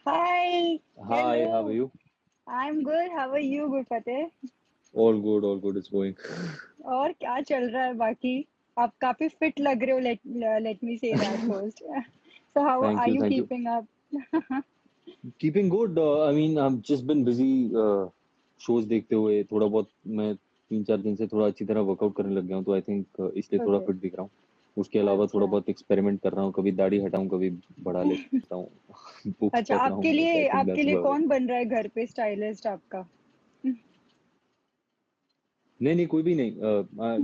Hi, Hi, how are hello. you? I'm good. How are you, Gurfateh? All good, it's going. और क्या चल रहा है बाकी? आप काफी fit लग रहे हो. Let me say that first. So how Thank are you, you thank you. keeping up? Keeping good. I've just been busy shows देखते हुए थोड़ा बहुत मैं 3-4 दिन से थोड़ा अच्छी तरह वर्कआउट करने लग गया हूँ तो आई थिंक इसलिए थोड़ा Okay. फिट दिख रहा हूँ। उसके अलावा थोड़ा अच्छा बहुत एक्सपेरिमेंट कर रहा हूँ, कभी दाढ़ी हटाऊं, कभी बढ़ा लेता हूँ। बुक्स अच्छा पढ़ रहा हूँ, बस आई थिंक आपके दैट्स लिए अबाउट इट। कौन बन रहा है घर पे स्टाइलिस्ट आपका? नहीं नहीं, कोई भी नहीं।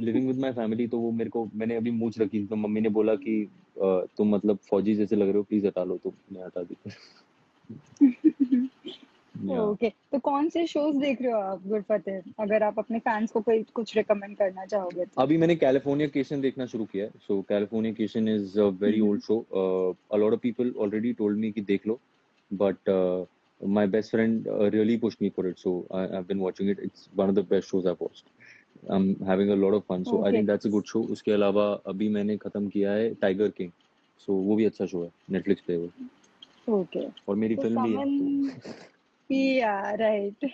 लिविंग विद माय फैमिली, तो वो मेरे को मैंने अभी मूंछ रखी थी तो मम्मी ने बोला कि तुम मतलब फौजी जैसे लग रहे हो, प्लीज हटा लो, तो मैं हटा दी। या ओके, तो कौन से शोज देख रहे हो आप, गुरफतेह? अगर आप अपने फैंस को कोई कुछ रिकमेंड करना चाहोगे तो। अभी मैंने कैलिफोर्निकेशन देखना शुरू किया है। So Californication is a very old show. A lot of people already told me कि देख लो, but my best friend really pushed me for it, so I have been watching it. It's one of the best shows I watched. I am having a lot of fun, so I okay think that's a good show. उसके अलावा अभी मैंने खत्म किया है tiger king, सो वो भी अच्छा शो है, नेटफ्लिक्स पे है वो। ओके, और मेरी तो फिल्म भी है समन तो। Yeah, right.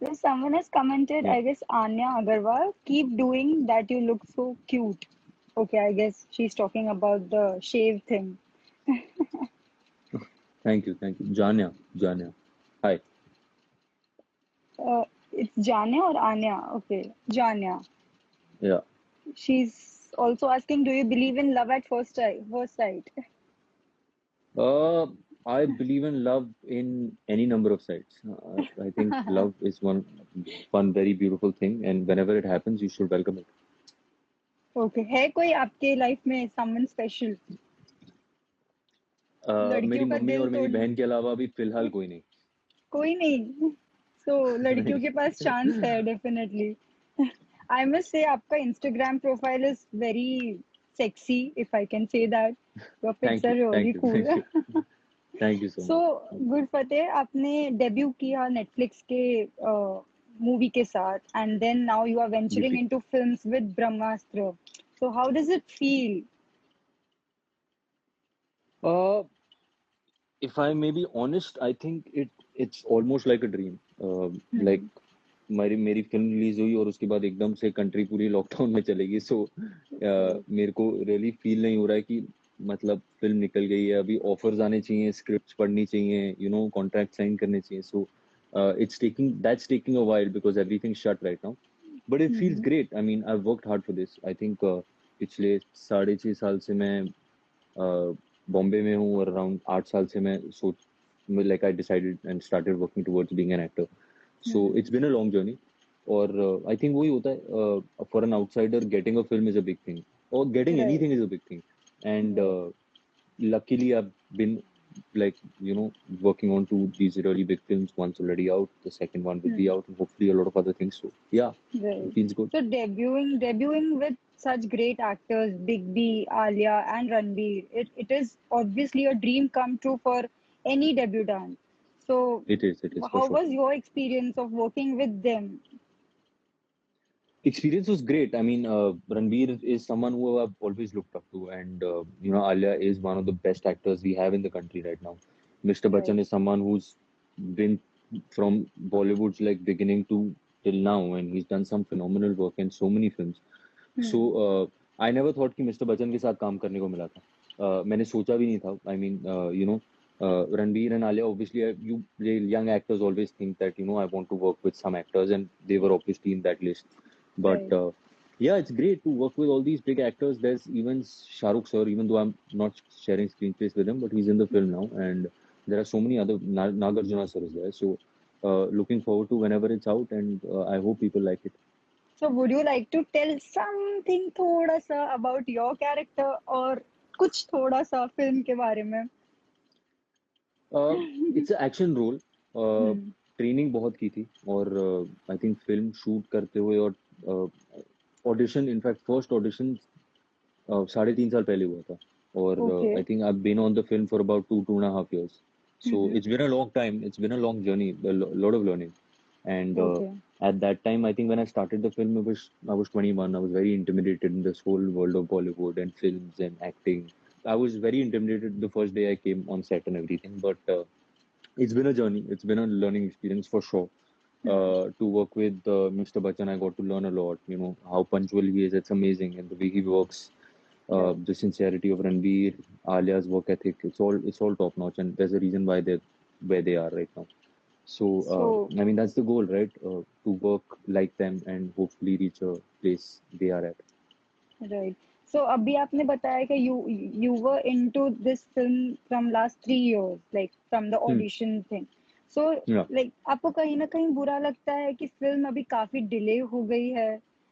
So someone has commented, या I guess Anya Agarwal, keep doing that, you look so cute. Okay, I guess she's talking about the shave thing. Thank you Janya, Janya, hi. It's Janya or Anya? Okay, Janya. या She's also asking, do you believe in love at first sight? First sight? Uh, I believe in love in any number of sides. I think love is one very beautiful thing, and whenever it happens, you should welcome it. Okay, है कोई आपके life में someone special? मेरी लड़कियों का mummy दिल और मेरी तोड़ बहन के अलावा अभी फिलहाल कोई नहीं। कोई नहीं। So लड़कियों नहीं। के पास चांस है डेफिनेटली। I must say आपका Instagram profile is very sexy, if I can say that. Your pics thank are you, really thank you, cool. Thank you, thank you so So much. Gurfateh, आपने debut किया Netflix के movie के साथ, and then now you are venturing UP. into films with Brahmastra. So how does it feel? Uh, if I may be honest, I think it's almost like a dream. Like Hmm. मेरी film release हुई और उसके बाद एकदम से country पूरी lockdown में चलेगी, सो मेरे को रियली फील नहीं हो रहा है कि मतलब फिल्म निकल गई है। अभी ऑफर्स आने चाहिए, स्क्रिप्ट्स पढ़नी चाहिए, कॉन्ट्रैक्ट साइन करने चाहिए, so it's taking a while because everything shut right now, but it feels Hmm. Great. I worked hard for this. I think पिछले 6.5 साल से मैं बॉम्बे में हूँ और अराउंड 8 साल से मैं सोच like I decided and started working towards being an actor. So it's Hmm. Been a long journey. और आई थिंक वही होता है, for an outsider getting a film is a big thing, और getting Right. Anything is a big thing. And Right. luckily I've been like working on two these really big films. One's already out, the second one will be Hmm. out, and hopefully a lot of other things. So yeah, Right. it feels good. So debuting with such great actors, Big B, Alia, and Ranbir, it is obviously a dream come true for any debutant. So, It is for how sure. was your experience of working with them? Experience was great. Ranveer is someone who I've always looked up to, and Alia is one of the best actors we have in the country right now. Mr. Right. Bachchan is someone who's been from Bollywood's like beginning to till now, and he's done some phenomenal work in so many films. So Hmm. I never thought कि mister Bachchan के साथ काम करने को मिला था। मैंने सोचा भी नहीं था। Ranveer and Alia, obviously, young actors always think that I want to work with some actors, and they were obviously in that list. But Right. yeah, it's great to work with all these big actors. There's even Shah Rukh sir, even though I'm not sharing screen space with him, but he's in the film now, and there are so many other Nagarjuna sir is there. So looking forward to whenever it's out, and I hope people like it. So, would you like to tell something थोड़ा सा about your character और कुछ थोड़ा सा film के बारे में? It's action role. Hmm. Training बहुत की थी, और आई थिंक फिल्म शूट करते हुए और ऑडिशन, इनफैक्ट फर्स्ट ऑडिशन 3.5 साल पहले हुआ था, और I Okay. Think I been on the film for about 2.5 years. So Hmm. it's been a long time, it's been a long journey, a lot of learning. And Okay. at that time, I think when I started the film, I was 21. I was very intimidated in this whole world of Bollywood and films and acting. I was very intimidated the first day I came on set and everything, but It's been a journey. It's been a learning experience for sure. Hmm. To work with Mr. Bachchan, I got to learn a lot. You know how punctual he is. It's amazing, and the way he works, Right. the sincerity of Ranveer, Alia's work ethic. It's all top notch, and there's a reason why they're where they are right now. So So I mean that's the goal, right? To work like them and hopefully reach a place they are at. right. So अभी आपने बताया कि you were into this film from last 3 years, like from the Hmm. audition thing. So Yeah. like आपको कहीं ना कहीं बुरा लगता है कि फिल्म अभी काफी डिले हो गई है,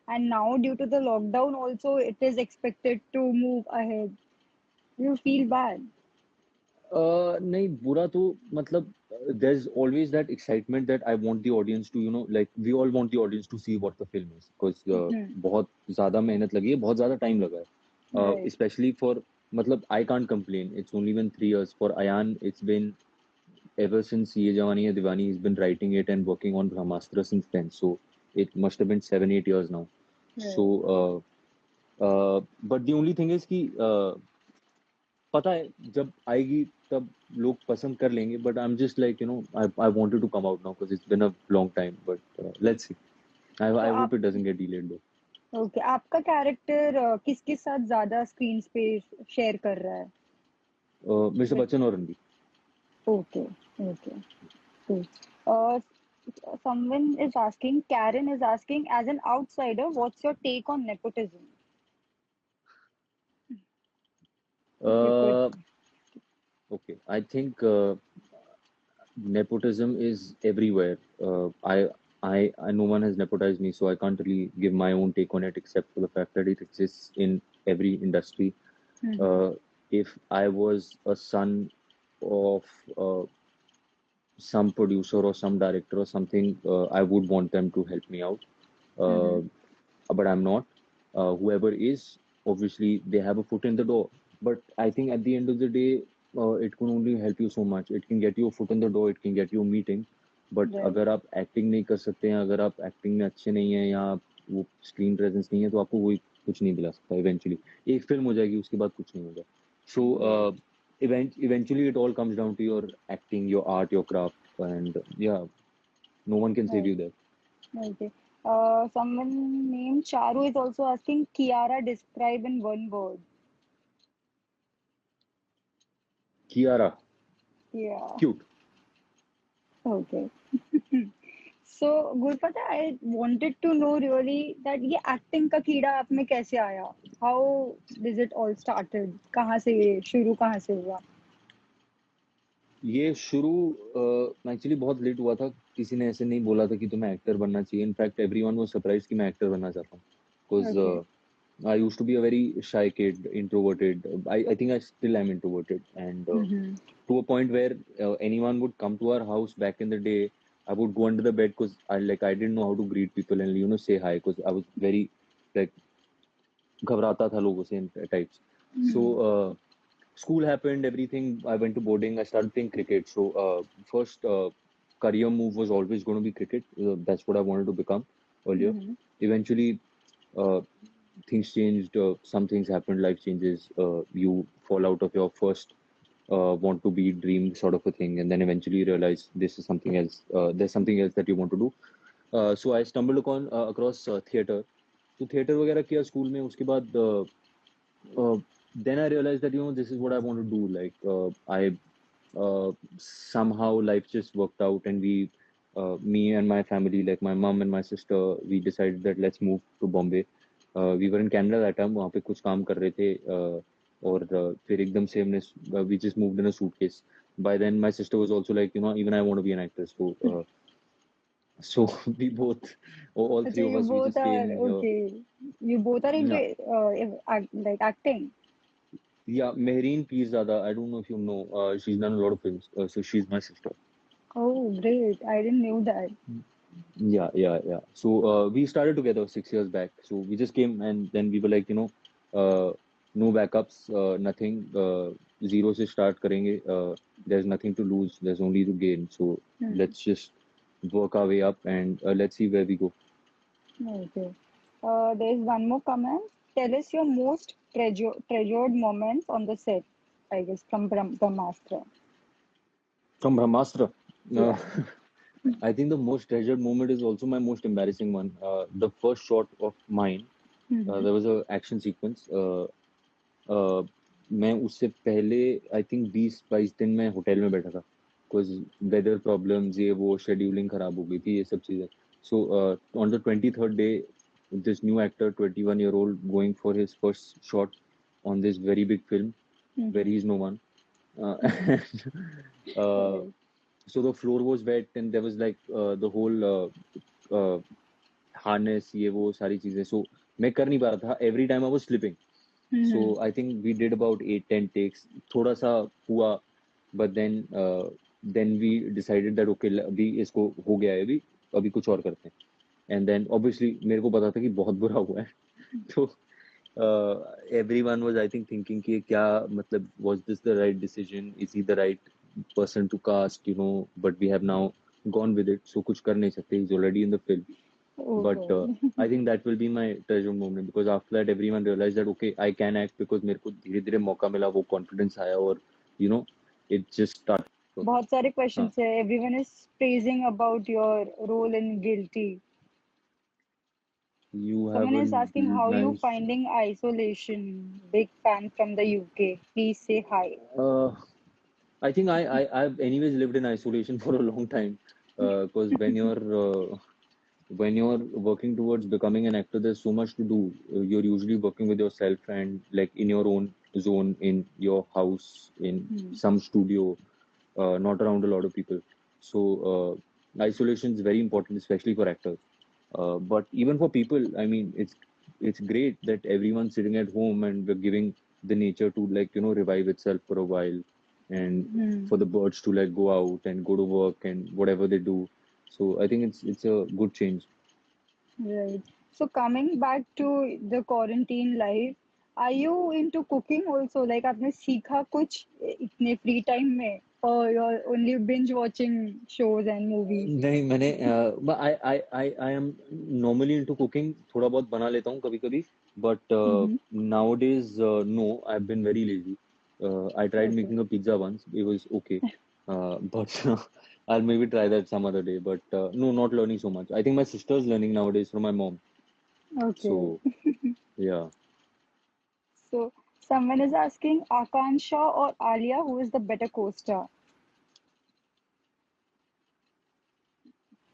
and now due to the lockdown also it is expected to move ahead. You feel bad? नहीं बुरा तो मतलब there's always that excitement that I want the audience to like we all want the audience to see what the film is because Hmm. बहुत ज्यादा मेहनत लगी है बहुत ज्यादा टाइम लगा है Right. especially for मतलब I can't complain it's only been 3 years for Ayan it's been ever since Ye Jawani Hai Diwani he's been writing it and working on Brahmastra since then so it must have been 7-8 years now so Right. but the only thing is कि पता है जब आएगी तब लोग पसंद कर लेंगे but I am just like I wanted to come out now because it's been a long time but let's see I तो आई आप hope it doesn't get delayed though okay, आपका कैरेक्टर किसके साथ ज्यादा स्क्रीन स्पेस शेयर कर रहा है? Mister With Bachchan और Ranbir okay, okay, cool. Uh, someone is asking, Karen is asking, as an outsider, what's your take on nepotism? If you could. Okay I think nepotism is everywhere I no one has nepotized me so I can't really give my own take on it except for the fact that it exists in every industry Mm-hmm. uh, if I was a son of some producer or some director or something, I would want them to help me out. Mm-hmm. Uh, but I'm not. Whoever is, obviously, they have a foot in the door. But I think at the end of the day, it can only help you so much. It can get you a foot in the door. It can get you a meeting. But Right. अगर आप acting नहीं कर सकते हैं अगर आप acting में अच्छे नहीं हैं या वो स्क्रीन प्रेजेंस नहीं है तो आपको वही कुछ नहीं दिला सकता इवेंचुअली एक फिल्म हो जाएगी उसके बाद कुछ नहीं होगा सो Right. eventually it all comes down to your acting your art your craft and yeah no one can save Right. you there. Okay. Someone named Charu is also asking, Kiara, describe in one word. Kiara, Yeah. cute. Okay. So, Gurpata, I wanted to know really that ये acting का कीड़ा आप में कैसे आया? How does it all started? कहाँ से शुरू कहाँ से हुआ? ये शुरू एक्चुअली बहुत लेट हुआ था किसी ने ऐसे नहीं बोला था कि तुम्हें एक्टर बनना चाहिए इनफैक्ट एवरीवन वाज सरप्राइज्ड कि मैं एक्टर बनना चाहता हूँ Okay. Because I used to be a very shy kid, introverted. I think I still am introverted. And Mm-hmm. to a point where anyone would come to our house back in the day, I would go under the bed because I didn't know how to greet people and say hi because I was very like घबराता था लोगों से types. So Mm-hmm. school happened, everything. I went to boarding. I started playing cricket. So first career move was always going to be cricket. That's what I wanted to become earlier. Mm-hmm. Eventually, uh, things changed. Some things happened. Life changes. You fall out of your first want to be dream sort of a thing, and then eventually you realize this is something else. There's something else that you want to do. So I stumbled upon across theater. तो theatre वगैरह किया school में उसके बाद then I realized that this is what I want to do. Like I somehow life just worked out, and me and my family, like my mom and my sister, we decided that let's move to Bombay. We were in Canada that time. वहाँ पे कुछ काम कर रहे थे और फिर एकदम से हमने we just moved in a suitcase. By then my sister was also like even I want to be an actress. So we both all three अच्छा, of you us we both just are came here. okay. You both are into Yeah. like acting. Yeah, Mehreen Peerzada. I don't know if you know. She's done a lot of films. So she's my sister. Oh, great. I didn't know that. Yeah, yeah, yeah. So we started together 6 years back. So we just came and then we were like, no backups, nothing. Zero se start karenge. There's nothing to lose. There's only to gain. So Hmm. let's just work our way up and let's see where we go. Okay. There's one more comment. Tell us your most treasured moments on the set, I guess, from Brahmastra. From Brahmastra, uh, Yeah. I think the most treasured moment is also my most embarrassing one. The first shot of mine, Mm-hmm. there was a action sequence. uh, मैं उससे पहले I think 20-22 दिन मैं hotel में बैठा था, because weather problems ये वो शेड्यूलिंग खराब हो गई थी ये सब चीजें. So on the 23rd day this new actor 21-year-old going for his first shot on this very big film where Mm-hmm. he's no one. Mm-hmm. And, uh, Right. so the floor was wet and there was like the whole uh, harness ये वो सारी चीजें. So मैं कर नहीं पा रहा था. Every time I was slipping. So Mm-hmm. I think we did about 8-10 takes. थोड़ा सा हुआ, but then we decided that okay अभी इसको हो गया है, अभी कुछ और करते हैं. And then obviously मेरे को पता था कि बहुत बुरा हुआ है. तो everyone was I think thinking कि क्या मतलब was this the right decision? Is he the right person to cast? But we have now gone with it. So कुछ कर नहीं सकते. He's already in the film. Oh But God. I think that will be my treasure moment because after that everyone realized that okay I can act because मेरे को धीरे धीरे मौका मिला, वो confidence आया और you know it just started from there. बहुत सारे हाँ, questions है. Everyone is praising about your role in Guilty. you have Someone a is asking how you nice. finding isolation. Big fan from the UK. Please say hi. I think I've anyways lived in isolation for a long time because when you're working towards becoming an actor, there's so much to do. You're usually working with yourself and like in your own zone, in your house, in Hmm. some studio, not around a lot of people. So isolation is very important, especially for actors. But even for people, I mean, it's great that everyone's sitting at home and we're giving the nature to like revive itself for a while, and Hmm. for the birds to like go out and go to work and whatever they do. So I think it's a good change. Right. So coming back to the quarantine life, are you into cooking also? Like आपने सीखा कुछ इतने free time में? Or you're only binge watching shows and movies? नहीं मैंने I am normally into cooking, थोड़ा बहुत बना लेता हूँ कभी कभी. But Mm-hmm. nowadays no, I've been very lazy. I tried Okay. making a pizza once, it was okay. But I'll maybe try that some other day. But no, not learning so much. I think my sister's learning nowadays from my mom. Okay. So yeah. So someone is asking Akansha or Alia, who is the better co-star?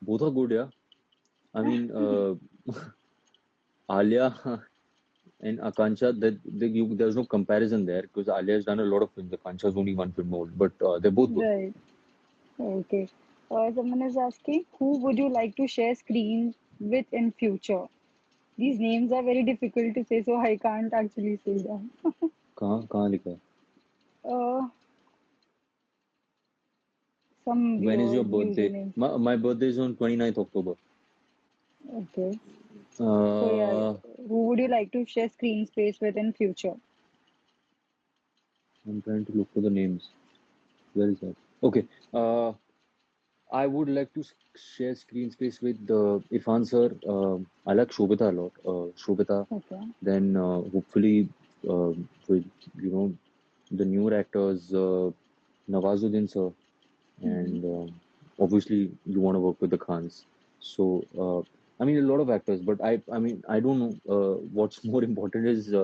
Both are good, yeah. I mean, Alia and Akansha, there's no comparison there because Alia has done a lot of films. Akansha's only one film old, but they're both good. Right. Okay. Someone is asking, who would you like to share screen with in future? These names are very difficult to say, so I can't actually say them. कहाँ कहाँ लिखा है? Uh, some When is your weird birthday? username. My birthday is on 29th October. Okay. So yeah, Uh, who would you like to share screen space with in future? I'm trying to look for the names. Where is that? Okay. I would like to share screen space with Irfan sir. I like Shobita a lot. Shobita. Okay. Then hopefully with the newer actors, Nawazuddin sir, Mm-hmm. and obviously you want to work with the Khans. So I mean a lot of actors, but I mean I don't know. What's more important is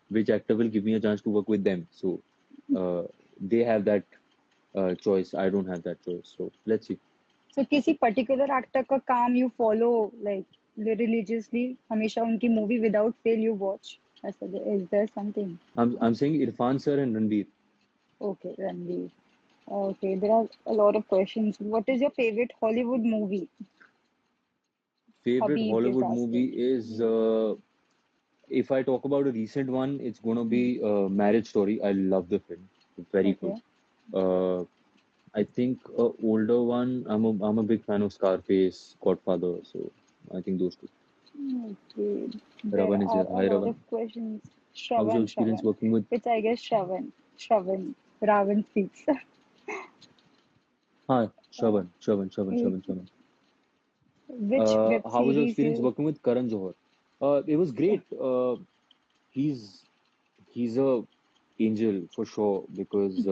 which actor will give me a chance to work with them. So uh, they have that choice. I don't have that choice. So let's see. So किसी particular actor का काम you follow like religiously, हमेशा उनकी movie without fail you watch? ऐसा is there something? I'm saying Irfan sir and Ranveer. Okay, Ranveer. Okay, there are a lot of questions. What is your favorite Hollywood movie? Favorite Habib is Hollywood movie asking. is if I talk about a recent one, it's gonna be Marriage Story. I love the film. Very good. Okay. Uh, I think a older one. I'm a big fan of Scarface, Godfather. So I think those two. Okay. There Ravan is are here. a Hi lot Ravan. of questions. How's your Shravan, experience Shravan. working with? It's I guess Shravan. Shravan. Ravan speaks. Hi, Shravan, Which Shravan. web How was your series experience you? working with Karan Johar? It was great. He's he's a angel for sure because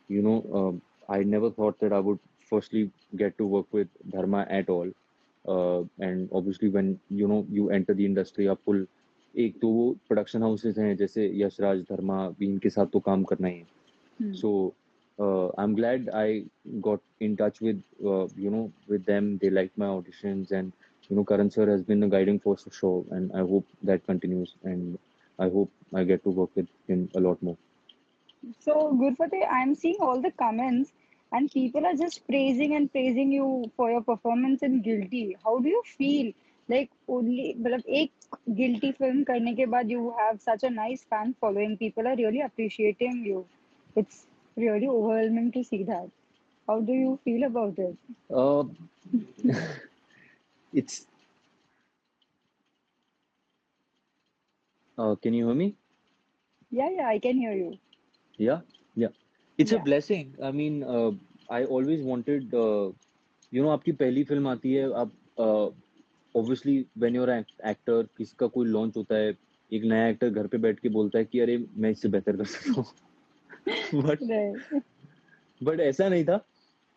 you know I never thought that I would firstly get to work with Dharma at all. And obviously when you enter the industry, आपको एक तो वो production houses हैं जैसे यशराज धर्मा भी, इनके साथ तो काम करना ही है. Hmm. So I'm glad I got in touch with with them. They liked my auditions, and Karan sir has been a guiding force for sure, and I hope that continues, and I hope I get to work with him a lot more. So, Gurfateh, I'm seeing all the comments and people are just praising and praising you for your performance in Guilty. How do you feel? Like only मतलब एक guilty film करने के बाद you have such a nice fan following. People are really appreciating you. It's really overwhelming to see that. How do you feel about it? Uh, it's Can you hear me? Yeah, I can hear you. Yeah, yeah. It's a Yeah. blessing. I mean, I always wanted, आपकी पहली film आती है, आप obviously when you're an actor, किसी का कोई launch होता है, एक नया एक्टर घर पे बैठ के बोलता है कि अरे मैं इससे बेहतर कर सकता हूँ. Right. बट ऐसा नहीं था.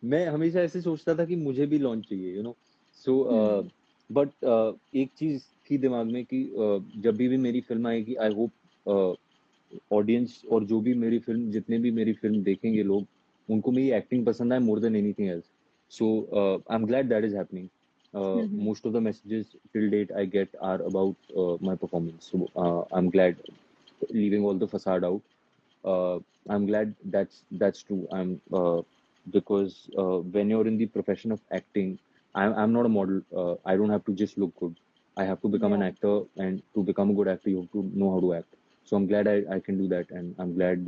मैं हमेशा ऐसे सोचता था कि मुझे भी लॉन्च चाहिए, सो Hmm. बट एक चीज थी दिमाग में कि जब भी मेरी फिल्म आएगी, आई होप ऑडियंस और जो भी मेरी फिल्म, जितने भी मेरी फिल्म देखेंगे लोग, उनको मेरी एक्टिंग पसंद आए more than anything else. So I am glad that is happening. Hmm. Most of the messages till date I get are about my performance. So I'm glad, leaving all the facade out. uh, I'm glad that's true. Because when you're in the profession of acting, I'm not a model. I don't have to just look good. I have to become an Yeah. actor, and to become a good actor, you have to know how to act. So I'm glad I can do that, and I'm glad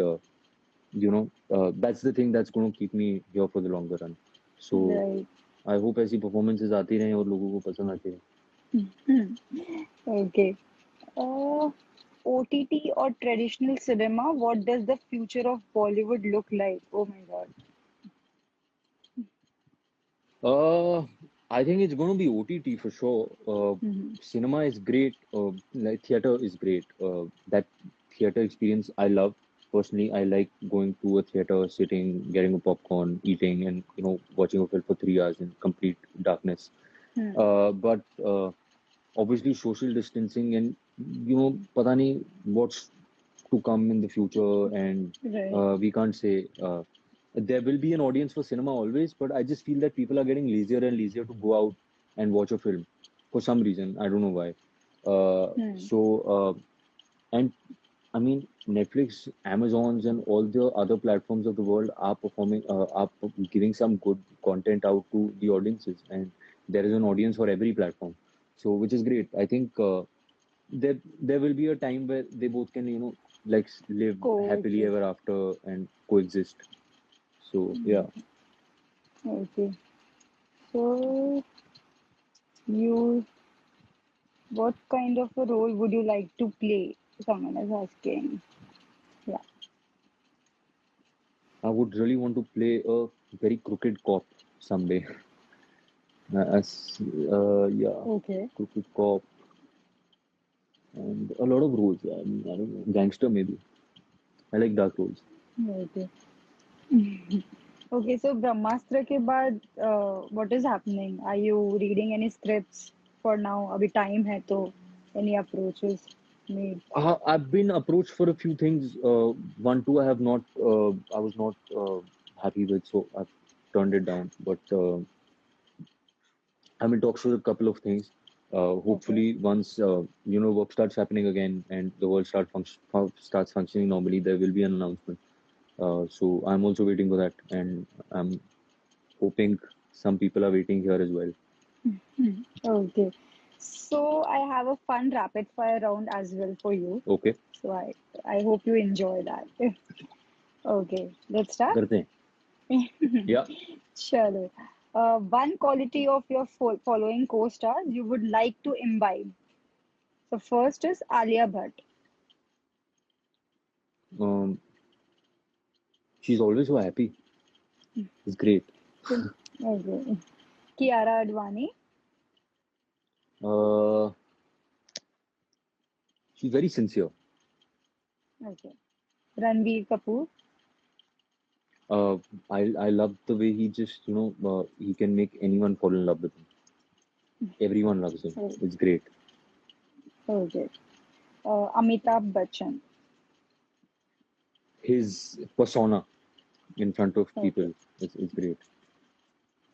that's the thing that's going to keep me here for the longer run. So Right. I hope ऐसी performances आती रहें और लोगों को पसंद आती रहें. Okay. OTT or traditional cinema, what does the future of Bollywood look like? Oh my God. Uh, I think it's going to be OTT for sure. Hmm. Cinema is great. Like theater is great. That theater experience I love. Personally, I like going to a theater, sitting, getting a popcorn, eating, and watching a film for 3 hours in complete darkness. Hmm. But obviously, social distancing and पता नहीं what's to come in the future, and Right. we can't say. There will be an audience for cinema always, but I just feel that people are getting lazier and lazier to go out and watch a film for some reason. I don't know why. Hmm. And I mean, Netflix, Amazons, and all the other platforms of the world are giving some good content out to the audiences, and there is an audience for every platform. So, which is great. I think there will be a time where they both can, like live happily Coexist. ever after and coexist. So, yeah. Okay. So, you, what kind of a role would you like to play? Someone is asking. Yeah. I would really want to play a very crooked cop someday. Yeah, Okay. crooked cop and a lot of roles. Yeah, I mean, I don't know, gangster maybe. I like dark roles. Okay. Okay, so Brahmastra के बाद what is happening? Are you reading any scripts for now? अभी time है तो any approaches made? I've been approached for a few things. One, two, I was not happy with, so I've turned it down. But I'm in talks with a couple of things. Okay. Hopefully, once work starts happening again and the world starts functioning normally, there will be an announcement. So I'm also waiting for that, and I'm hoping some people are waiting here as well. Okay. So I have a fun rapid fire round as well for you. Okay, So I hope you enjoy that. Okay, let's start. करते हैं. Yeah. Chalo. One quality of your following co-stars you would like to imbibe. The first is Alia Bhatt. Um, she's always so happy. It's great. Okay. Kiara Advani. Uh, she's very sincere. Okay. Ranveer Kapoor. Uh, I love the way he just, he can make anyone fall in love with him. Everyone loves him. Oh, It's great. okay. Amitabh Bachchan. His persona in front of Okay. people is great.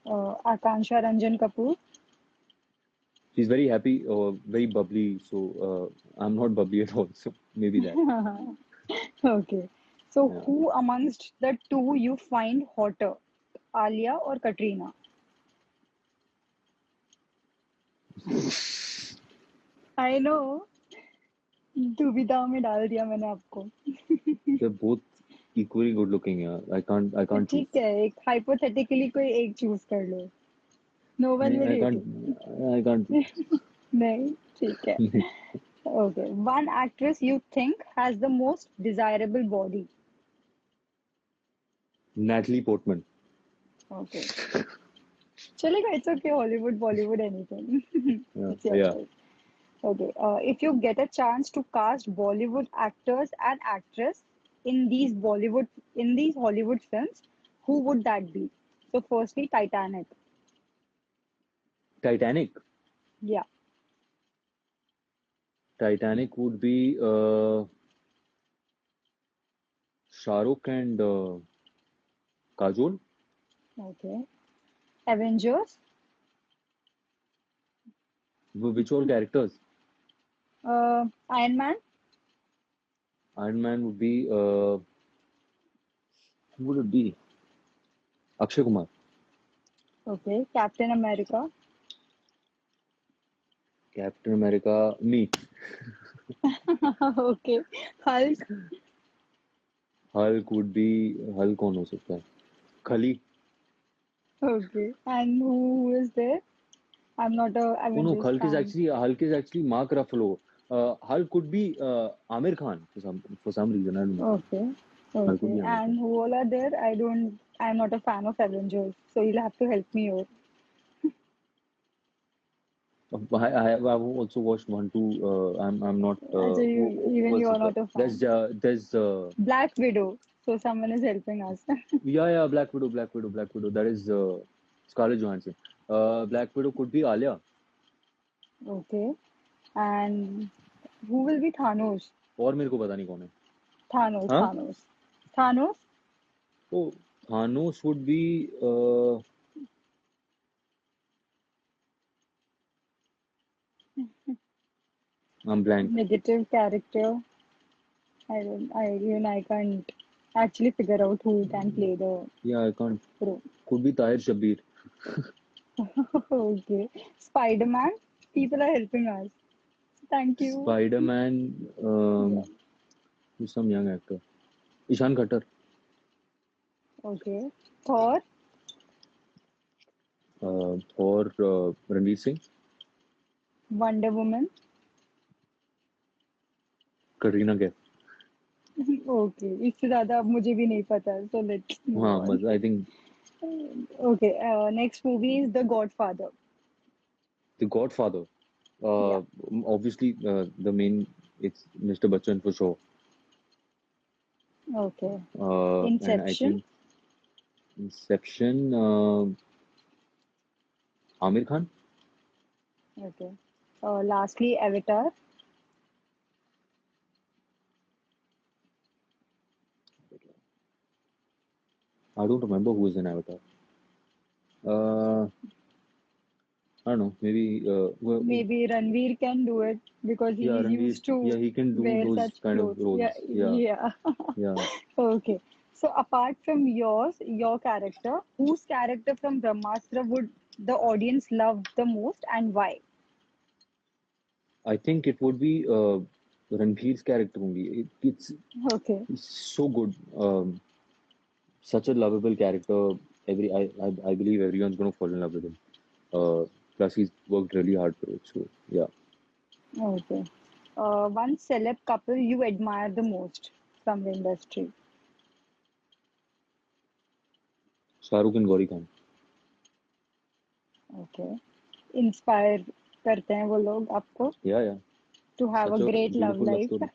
Akansha Ranjan Kapoor. She's very happy, very bubbly. So I'm not bubbly at all. So maybe that. Okay. So Yeah. who amongst the two you find hotter, Alia or Katrina? I know. दुविधा में डाल दिया मैंने आपको. They're both equally good looking. Yeah. I तो can't ठीक choose. है, एक हाइपोथेटिकली कोई एक चूज कर लो. No one नहीं, will hate I can't you. choose. नहीं, ठीक है. Okay. One actress you think has the most desirable body. Natalie Portman. Okay. चलेगा, it's okay. Hollywood, Bollywood, anything. Yeah. It's your Yeah. choice. Okay. If you get a chance to cast Bollywood actors and actress in these Hollywood films, who would that be? So, firstly, Titanic. Titanic. Yeah. Titanic would be Shah Rukh and Kajol. Okay. Avengers. Which all characters? Iron Man. Iron Man would be who would it be? Akshay Kumar. Okay. Captain America. Captain America. Me. Okay. Hulk. Hulk कौन हो सकता है? खली. Okay. And who is there? I'm not a Oh no, Avengers fan. Hulk is actually Mark Ruffalo. Hulk could be Amir Khan for some reason. I don't know. Okay. Hulk could Okay. be Amir Khan. And who all are there? I'm not a fan of Avengers, so you'll have to help me out. I've also watched one, two. I'm not. Also, even What's you're it? not a fan. There's Black Widow. So someone is helping us. yeah, Black Widow. That is Scarlett Johansson. Black Widow could be Alia. Okay. And who will be Thanos? और मेरे को पता नहीं कौन है. Thanos, हाँ? Thanos. Thanos? Oh, Thanos would be I'm blank. Negative character. I can't actually figure out who can play the Yeah, I can't. role. Could be Tahir Shabir. Okay. Spider-Man? People are helping us. Thank you. Spider-Man. Yeah. Who's some young actor? Ishan Khattar. Okay. Thor? Or Ranveer Singh. Wonder Woman? Katrina Kaif. Okay. इससे ज़्यादा अब मुझे भी नहीं पता. So let's move हाँ, on. I think Okay. Next movie is The Godfather. The Godfather. Yeah. Obviously, the main it's Mr. Bachchan for sure. Okay. And I Inception. think Inception. Amir Khan. Okay. Lastly, Avatar. I don't remember who is in Avatar. I don't know. Maybe. Maybe Ranveer can do it because Yeah, he's Ranveer. used to Yeah, he can do wear those such kind of clothes. Yeah, roles. Yeah, yeah. yeah. Okay. So apart from your character, whose character from Brahmastra would the audience love the most and why? I think it would be Ranveer's character only. Okay. It's so good. Such a lovable character. I believe everyone's gonna fall in love with him. Plus, he's worked really hard for it. So yeah, Okay. One celeb couple you admire the most from the industry. Shah Rukh and Gauri Khan. Okay. Inspire करते हैं वो लोग आपको Yeah. to have a Such a great love beautiful love life. story.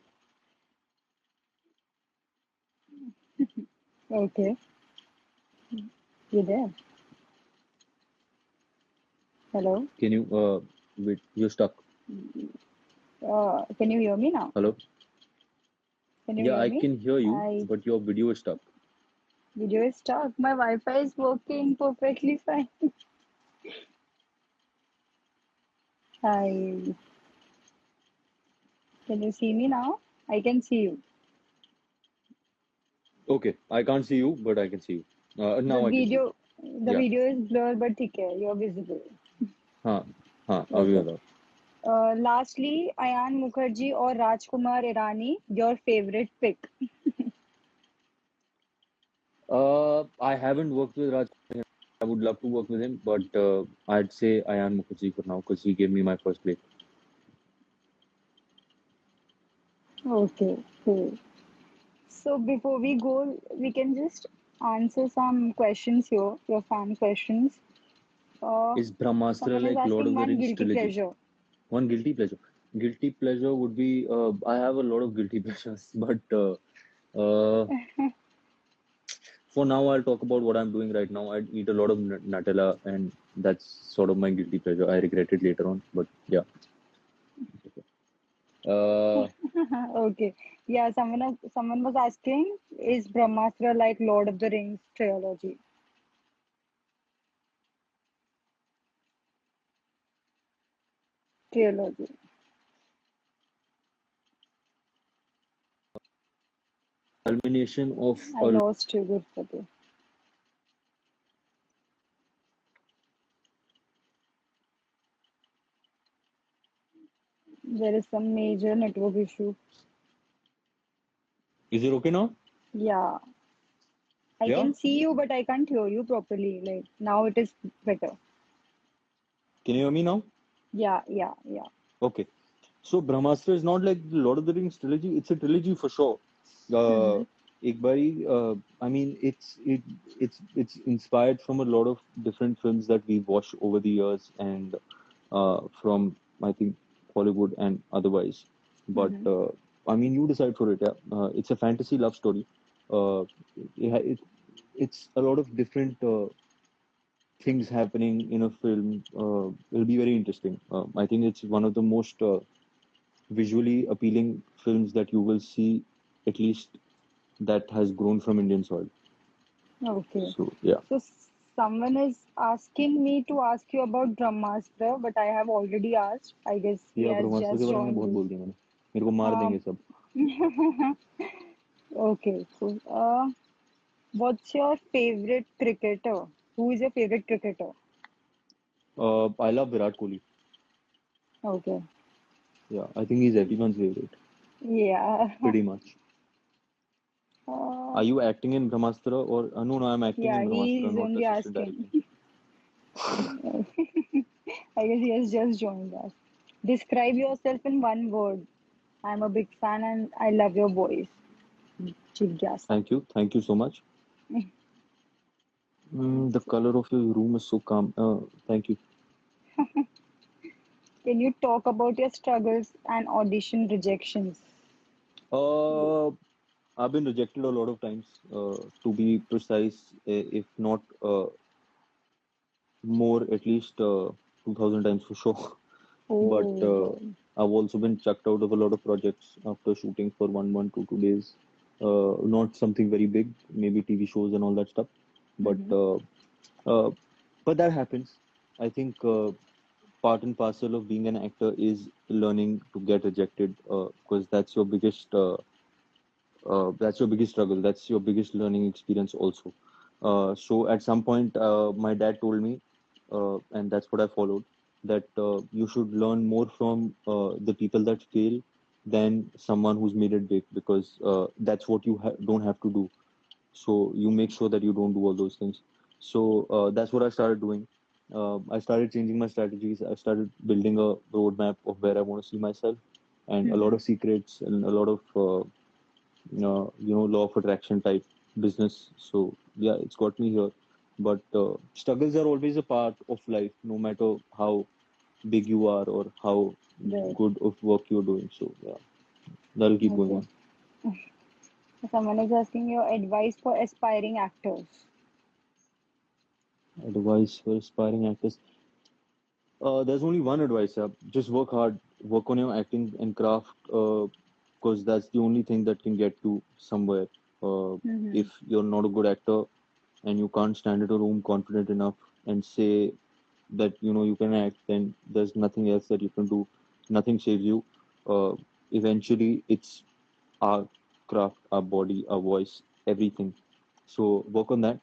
Okay. You there? Hello? Can you wait? You're stuck. Can you hear me now? Hello? Can you Yeah, hear I me? can hear you, I but your video is stuck. Video is stuck. My Wi-Fi is working perfectly fine. Hi. Can you see me now? I can see you. Okay, I can't see you, but I can see you. The Now I can see you. video, the Yeah. video is blurred, but okay, you're visible. हाँ हाँ अभी Okay. बताओ. Lastly, Ayan Mukherjee or Rajkumar Irani, your favorite pick? I haven't worked with Raj. I would love to work with him, but I'd say Ayan Mukherjee for now because he gave me my first break. Okay, cool. So before we go, we can just answer some questions here, your fan questions. Uh, Is Brahmastra Someone is like Lord asking of the one Rings guilty trilogy? pleasure. One guilty pleasure. Guilty pleasure would be I have a lot of guilty pleasures, but uh, for now I'll talk about what I'm doing right now. I eat a lot of Nutella, and that's sort of my guilty pleasure. I regret it later on, but yeah. Uh, Okay. Yeah, someone was asking, is Brahmastra like Lord of the Rings trilogy? Trilogy. culmination of I lost you, Gurpati. There is some major network issue. Is it okay now? Yeah, I Yeah. can see you, but I can't hear you properly. Like now it is better. Can you hear me now? Yeah, yeah, yeah. Okay. So Brahmastra is not like the Lord of the Rings trilogy. It's a trilogy for sure. Mm-hmm. एक बारी, I mean, it's inspired from a lot of different films that we've watched over the years, and from I think Hollywood and otherwise. But Mm-hmm. I mean, you decide for it. Yeah, it's a fantasy love story. Uh, it's a lot of different things happening in a film. It'll be very interesting. I think it's one of the most visually appealing films that you will see, at least that has grown from Indian soil. Okay. So yeah, So someone is asking me to ask you about Brahmastra, but I have already asked. I guess he ये has ब्रह्मास्त्र के just बारे में joined बहुत this. बोल दिया मैंने. मेरे को मार देंगे Um, सब. okay, cool. What's your favorite cricketer? Who is your favorite cricketer? I love Virat Kohli. Okay. Yeah, I think he's everyone's favorite, Yeah. pretty much. Uh, Are you acting in Brahmastra or no? No, I'm acting yeah, in he Brahmastra, is not only assistant asking. directing. I guess he has just joined us. Describe yourself in one word. I'm a big fan and I love your voice. Jigyasa. Thank you so much. The color of your room is so calm. Thank you. Can you talk about your struggles and audition rejections? Uh, I've been rejected a lot of times. To be precise, if not more, at least 2,000 times for sure. But Oh, I've also been chucked out of a lot of projects after shooting for 1 month to 2 days. Not something very big, maybe TV shows and all that stuff. But mm-hmm. uh, but that happens. I think part and parcel of being an actor is learning to get rejected because that's your biggest struggle. That's your biggest learning experience also. So at some point, my dad told me, and that's what I followed, that you should learn more from the people that fail than someone who's made it big, because that's what you don't have to do. So you make sure that you don't do all those things. So that's what I started doing. I started changing my strategies. I started building a roadmap of where I want to see myself, and a lot Mm-hmm. of secrets and a lot of law of attraction type business. So yeah, it's got me here. But struggles are always a part of life, no matter how big you are or how Right. good of work you're doing. So yeah, that'll keep going Okay. on. Someone is asking your advice for aspiring actors. Advice for aspiring actors. There's only one advice, yeah. Just work hard, work on your acting and craft, because that's the only thing that can get you somewhere. Mm-hmm. If you're not a good actor and you can't stand in a room confident enough and say that you can act, then there's nothing else that you can do. Nothing saves you. Uh, Eventually, it's our craft, our body, our voice, everything. So work on that.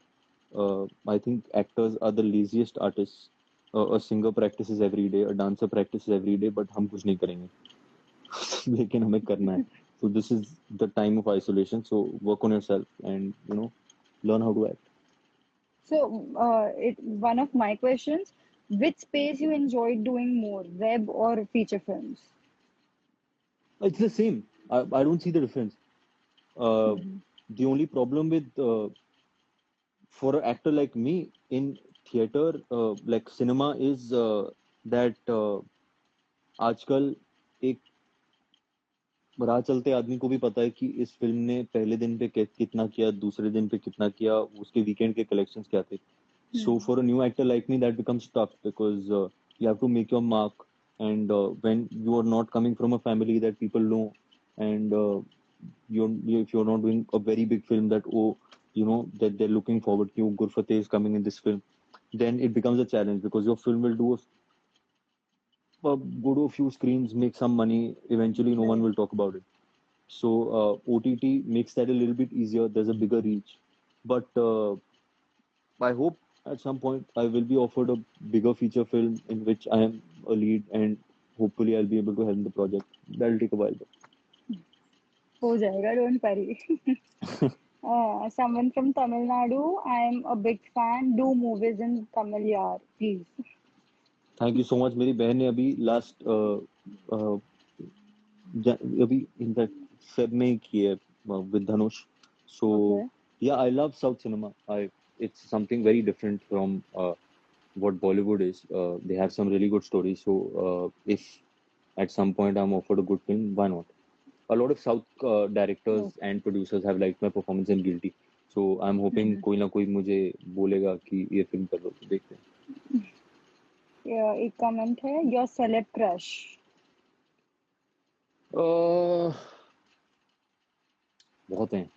I think actors are the laziest artists. A singer practices every day, a dancer practices every day, but हम कुछ नहीं करेंगे. लेकिन हमें करना है. So this is the time of isolation. So work on yourself and learn how to act. So, one of my questions, which space you enjoyed doing more, web or feature films? It's the same. I don't see the difference. Uh, Mm-hmm. the only problem with for an actor like me in theater, like cinema, is that आजकल एक राह चलते आदमी को भी पता है कि इस फिल्म ने पहले दिन पे कितना किया, दूसरे दिन पे कितना किया, उसके वीकेंड के कलेक्शंस क्या थे. So for a new actor like me, that becomes tough because you have to make your mark, and when you are not coming from a family that people know, and if you're not doing a very big film that that they're looking forward to, Gurfateh is coming in this film, then it becomes a challenge because your film will go to a few screens, make some money. Eventually, no one Right. will talk about it. So OTT makes that a little bit easier. There's a bigger reach, but I hope at some point I will be offered a bigger feature film in which I am a lead, and hopefully I'll be able to helm the project. That'll take a while, though. हो जाएगा, don't worry. Someone from Tamil Nadu, I'm a big fan. Do movies in Tamil, yaar, please. Thank you so much. मेरी बहन ने अभी last अभी in fact Feb में ही की है with Dhanush. So Okay. yeah, I love South cinema. It's something very different from what Bollywood is. They have some really good stories. So if at some point I'm offered a good film, why not? A lot of South directors Oh. and producers have liked my performance in Guilty. So I'm hoping कोई ना कोई मुझे बोलेगा कि ये film कर लो, तो देखते हैं. एक कमेंट है, योर सेलेब क्रश. Uh, बहुत हैं.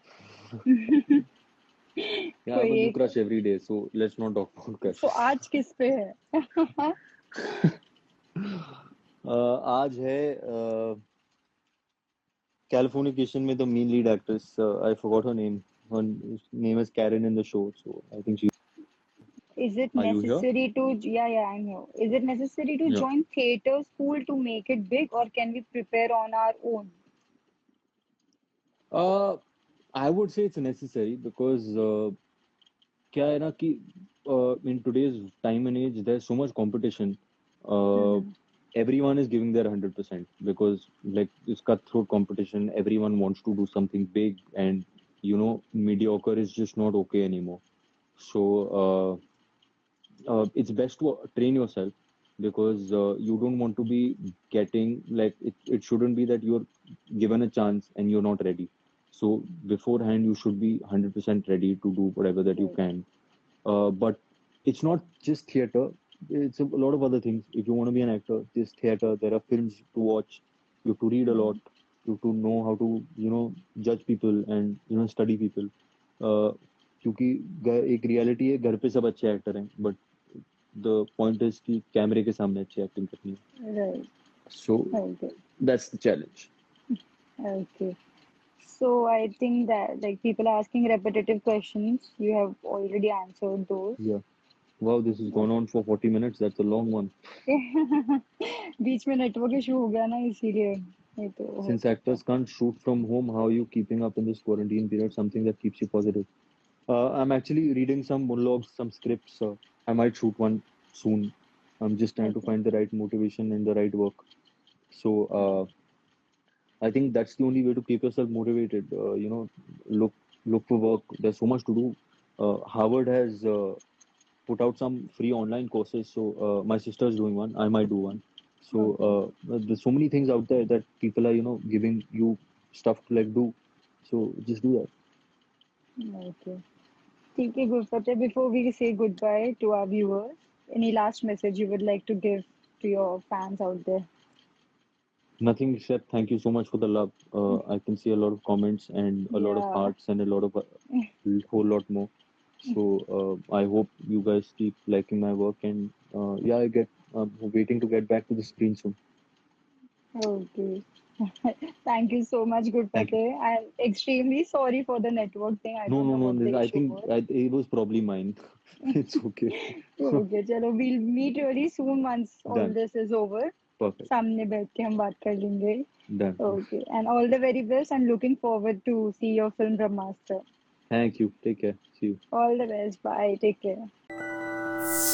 Yeah, I have कोई a new एक. crush every day, so let's not talk about so crushes. आज किस पे है? आज है Californication में the main lead actress. I forgot her name. Her name is Karen in the show, so I think she. Is it Are you here? necessary to, yeah, yeah, I'm here. Is it necessary to Yeah. join theater school to make it big, or can we prepare on our own? Uh, I would say it's necessary because क्या है ना कि in today's time and age there's so much competition. Uh, Mm-hmm. Everyone is giving their 100% because like it's cutthroat competition. Everyone wants to do something big, and mediocre is just not okay anymore. So it's best to train yourself because you don't want to be getting like it shouldn't be that you're given a chance and you're not ready. So beforehand you should be 100% ready to do whatever that you Right. can. But it's not just theater, it's a lot of other things. If you want to be an actor, this theater, there are films to watch, you have to read a lot, Mm-hmm. you have to know how to judge people and study people. uh, क्योंकि एक reality है, घर पे सब अच्छे actor हैं, but the point is कि कैमरे के सामने अच्छी एक्टिंग करनी है. Right. So Okay. That's the challenge. Okay. So I think that like people are asking repetitive questions. You have already answered those. या wow, this has gone on for 40 minutes. That's a long one. बीच में network issue हो गया ना, इसीलिए ये तो हो Since सकता है. actors can't shoot from home, how are you keeping up in this quarantine period? Something that keeps you positive. I'm actually reading some monologues, some scripts. I might shoot one soon. I'm just trying to Okay. find the right motivation and the right work. So I think that's the only way to keep yourself motivated. Look for work. There's so much to do. Harvard has put out some free online courses. So my sister's doing one. I might do one. So Okay. there's so many things out there that people are giving you stuff to like do. So just do that. Okay. ठीक है Gurfateh, before we say goodbye to our viewers, any last message you would like to give to your fans out there? Nothing except thank you so much for the love. I can see a lot of comments and a lot of Yeah. hearts and a lot of whole lot more. So I hope you guys keep liking my work and yeah, I'm waiting to get back to the screen soon. Okay. Thank you so much, Thank you. Gurfateh. I'm extremely sorry for the network thing. I don't know No. what the I issue think was. it was probably mine. It's okay. Okay, चलो we'll meet really soon once all Done. this is over. Perfect. सामने बैठ के हम बात कर लेंगे. Done. Okay, and all the very best and looking forward to see your film Brahmastra. Thank you. Take care. See you. All the best. Bye. Take care.